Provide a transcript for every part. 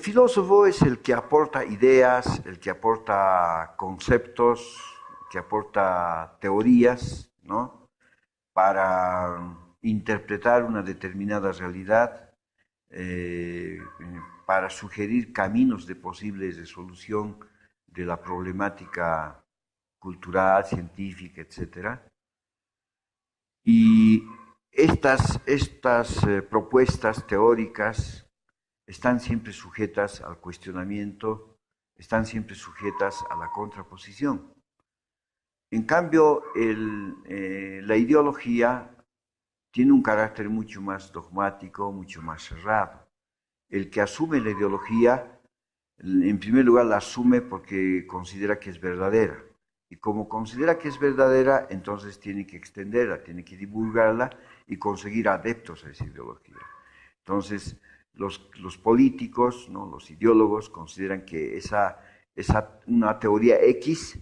El filósofo es el que aporta ideas, el que aporta conceptos, que aporta teorías, ¿no? Para interpretar una determinada realidad, eh, para sugerir caminos de posibles de solución de la problemática cultural, científica, etcétera. Y estas propuestas teóricas están siempre sujetas al cuestionamiento, están siempre sujetas a la contraposición. En cambio, la ideología tiene un carácter mucho más dogmático, mucho más cerrado. El que asume la ideología, en primer lugar, la asume porque considera que es verdadera. Y como considera que es verdadera, entonces tiene que extenderla, tiene que divulgarla y conseguir adeptos a esa ideología. Entonces, los políticos, ¿no? Los ideólogos consideran que una teoría X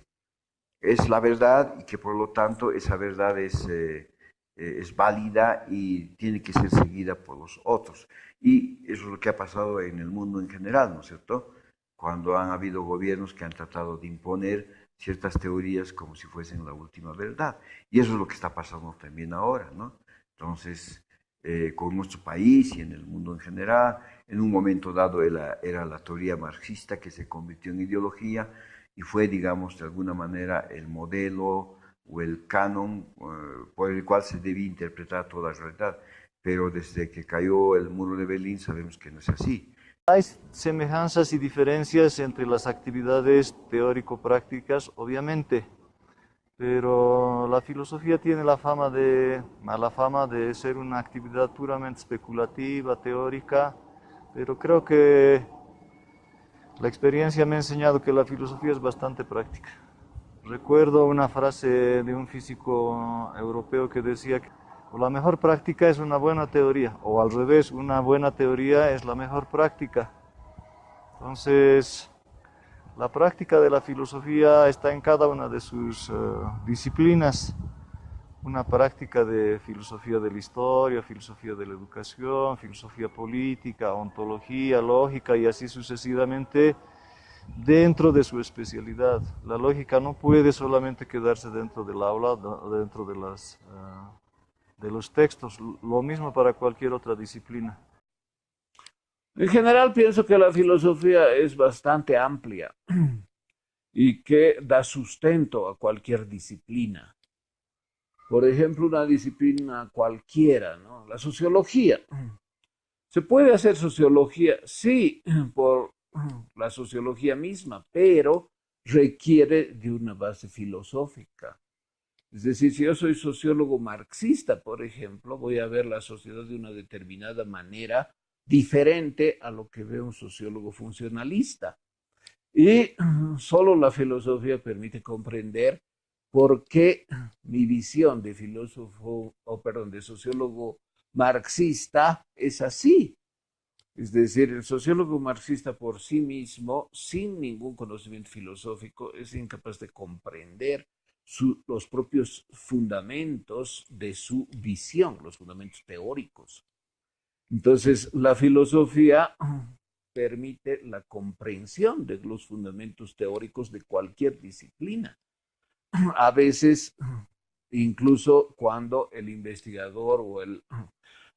es la verdad y que por lo tanto esa verdad es válida y tiene que ser seguida por los otros. Y eso es lo que ha pasado en el mundo en general, ¿no es cierto? Cuando han habido gobiernos que han tratado de imponer ciertas teorías como si fuesen la última verdad. Y eso es lo que está pasando también ahora, ¿no? Entonces, con nuestro país y en el mundo en general, en un momento dado era la teoría marxista que se convirtió en ideología y fue, digamos, de alguna manera el modelo o el canon por el cual se debía interpretar toda la realidad. Pero desde que cayó el muro de Berlín sabemos que no es así. Hay semejanzas y diferencias entre las actividades teórico-prácticas, obviamente, pero la filosofía tiene mala fama de ser una actividad puramente especulativa, teórica, pero creo que la experiencia me ha enseñado que la filosofía es bastante práctica. Recuerdo una frase de un físico europeo que decía que la mejor práctica es una buena teoría, o al revés, una buena teoría es la mejor práctica. Entonces, la práctica de la filosofía está en cada una de sus disciplinas. Una práctica de filosofía de la historia, filosofía de la educación, filosofía política, ontología, lógica y así sucesivamente dentro de su especialidad. La lógica no puede solamente quedarse dentro del aula, dentro de los textos. Lo mismo para cualquier otra disciplina. En general pienso que la filosofía es bastante amplia y que da sustento a cualquier disciplina. Por ejemplo, una disciplina cualquiera, ¿no? La sociología. ¿Se puede hacer sociología? Sí, por la sociología misma, pero requiere de una base filosófica. Es decir, si yo soy sociólogo marxista, por ejemplo, voy a ver la sociedad de una determinada manera diferente a lo que ve un sociólogo funcionalista. Y solo la filosofía permite comprender por qué mi visión de filósofo, o perdón, de sociólogo marxista es así. Es decir, el sociólogo marxista por sí mismo, sin ningún conocimiento filosófico, es incapaz de comprender los propios fundamentos de su visión, los fundamentos teóricos. Entonces, la filosofía permite la comprensión de los fundamentos teóricos de cualquier disciplina. A veces, incluso cuando el investigador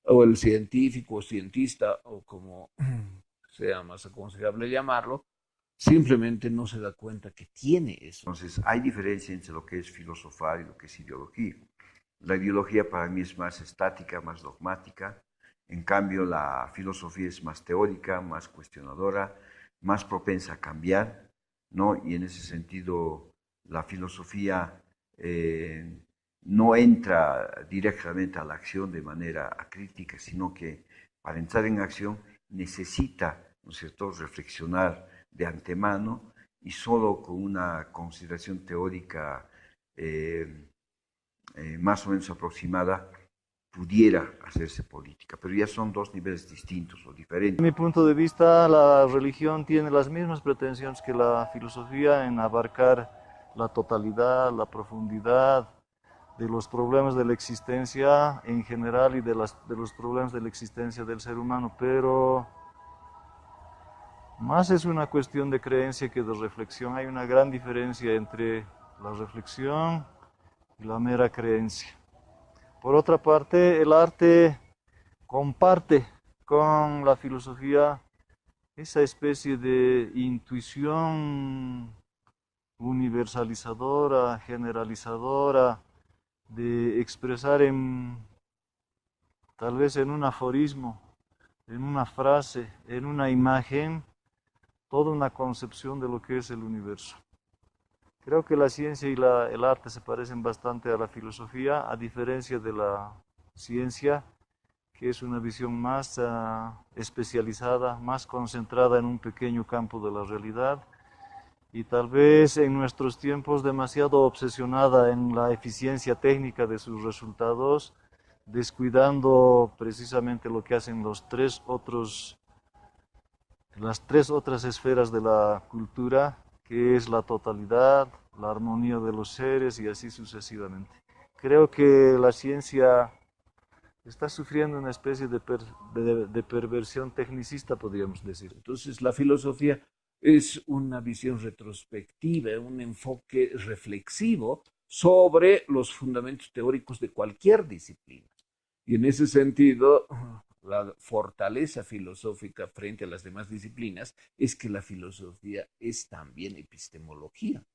o el científico o cientista, o como sea más aconsejable llamarlo, simplemente no se da cuenta que tiene eso. Entonces, hay diferencia entre lo que es filosofar y lo que es ideología. La ideología para mí es más estática, más dogmática. En cambio, la filosofía es más teórica, más cuestionadora, más propensa a cambiar, ¿no? Y en ese sentido, la filosofía no entra directamente a la acción de manera acrítica, sino que para entrar en acción necesita, ¿no es cierto?, reflexionar de antemano y solo con una consideración teórica más o menos aproximada pudiera hacerse política, pero ya son dos niveles distintos o diferentes. Desde mi punto de vista, la religión tiene las mismas pretensiones que la filosofía en abarcar la totalidad, la profundidad de los problemas de la existencia en general y de los problemas de la existencia del ser humano, pero Más es una cuestión de creencia que de reflexión. Hay una gran diferencia entre la reflexión y la mera creencia. Por otra parte, el arte comparte con la filosofía esa especie de intuición universalizadora, generalizadora, de expresar tal vez en un aforismo, en una frase, en una imagen, toda una concepción de lo que es el universo. Creo que la ciencia y el arte se parecen bastante a la filosofía, a diferencia de la ciencia, que es una visión más especializada, más concentrada en un pequeño campo de la realidad y tal vez en nuestros tiempos demasiado obsesionada en la eficiencia técnica de sus resultados, descuidando precisamente lo que hacen las tres otras esferas de la cultura, que es la totalidad, la armonía de los seres y así sucesivamente. Creo que la ciencia está sufriendo una especie de perversión tecnicista, podríamos decir. Entonces, la filosofía es una visión retrospectiva, un enfoque reflexivo sobre los fundamentos teóricos de cualquier disciplina. Y en ese sentido, la fortaleza filosófica frente a las demás disciplinas es que la filosofía es también epistemología.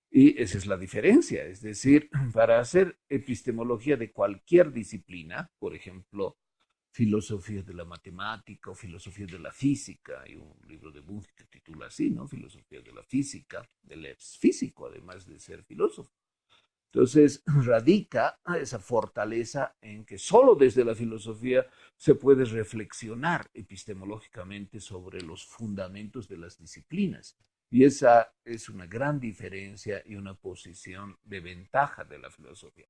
Y esa es la diferencia, es decir, para hacer epistemología de cualquier disciplina, por ejemplo, filosofía de la matemática o filosofía de la física, hay un libro de Bunge que titula así, ¿no? Filosofía de la física, él es físico, además de ser filósofo. Entonces, radica esa fortaleza en que solo desde la filosofía se puede reflexionar epistemológicamente sobre los fundamentos de las disciplinas. Y esa es una gran diferencia y una posición de ventaja de la filosofía.